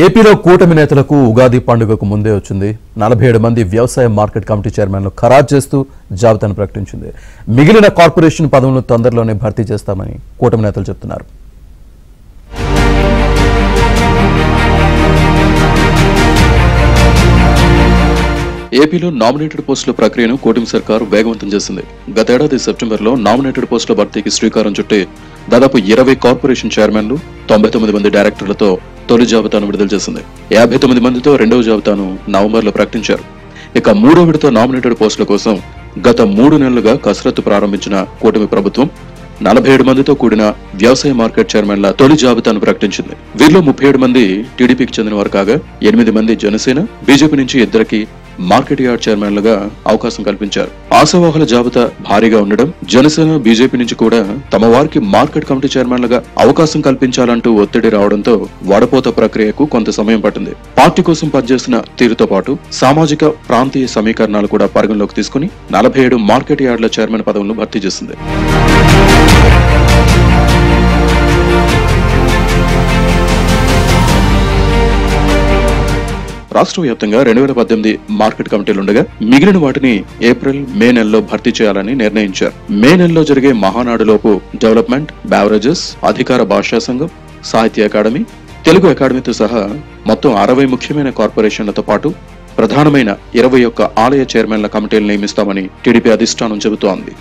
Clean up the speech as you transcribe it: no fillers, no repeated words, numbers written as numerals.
ఏపీలో కూటమి నేతలకు ఉగాది పండుగకు ముందే వచ్చింది. 47 మంది వ్యవసాయ మార్కెట్ కమిటీ చైర్మన్లు ఖరారు చేస్తూ జాబితాను ప్రకటించింది. మిగిలిన కార్పొరేషన్ పదవులను తొందరలోనే భర్తీ చేస్తామని కూటమి నేతలు చెప్తున్నారు. ఏపీలో నామినేటెడ్ పోస్టుల ప్రక్రియను కూటమి సర్కారు వేగవంతం చేసింది. గతేడాది సెప్టెంబర్లో నామినేటెడ్ పోస్టుల భర్తీకి శ్రీకారం చుట్టి దాదాపు 20 కార్పొరేషన్ చైర్మన్లు 99 మంది డైరెక్టర్లతో తొలి జాబితాను విడుదల చేసింది. 59 మందితో రెండవ జాబితాను నవంబర్లో ప్రకటించారు. ఇక మూడో విడత నామినేటెడ్ పోస్టుల కోసం గత 3 నెలలుగా కసరత్తు ప్రారంభించిన కూటమి ప్రభుత్వం 47 మందితో కూడిన వ్యవసాయ మార్కెట్ చైర్మన్ల తొలి జాబితాను ప్రకటించింది. వీరిలో 37 మంది టీడీపీకి చెందిన వారు కాగా 8 మంది జనసేన, బీజేపీ నుంచి 2 మార్కెట్ యార్డ్ చైర్మన్లుగా అవకాశం కల్పించారు. ఆశావాహుల జాబితా భారీగా ఉండడం, జనసేన, బీజేపీ నుంచి కూడా తమ వారికి మార్కెట్ కమిటీ చైర్మన్లుగా అవకాశం కల్పించాలంటూ ఒత్తిడి రావడంతో వడపోత ప్రక్రియకు కొంత సమయం పట్టింది. పార్టీ కోసం పనిచేసిన తీరుతో పాటు సామాజిక, ప్రాంతీయ సమీకరణాలు కూడా పరిగణలోకి తీసుకుని 47 మార్కెట్ యార్డుల చైర్మన్ పదవులను భర్తీ చేసింది. రాష్ట్ర వ్యాప్తంగా 2018 మార్కెట్ కమిటీలుండగా మిగిలిన వాటిని ఏప్రిల్, మే నెలలో భర్తీ చేయాలని నిర్ణయించారు. మే నెలలో జరిగే మహానాడులోపు డెవలప్మెంట్, బ్యావరేజెస్, అధికార భాషా సంఘం, సాహిత్య అకాడమీ, తెలుగు అకాడమీతో సహా మొత్తం 60 ముఖ్యమైన కార్పొరేషన్లతో పాటు ప్రధానమైన 21 ఆలయ చైర్మన్ల కమిటీలు నియమిస్తామని టీడీపీ అధిష్టానం చెబుతోంది.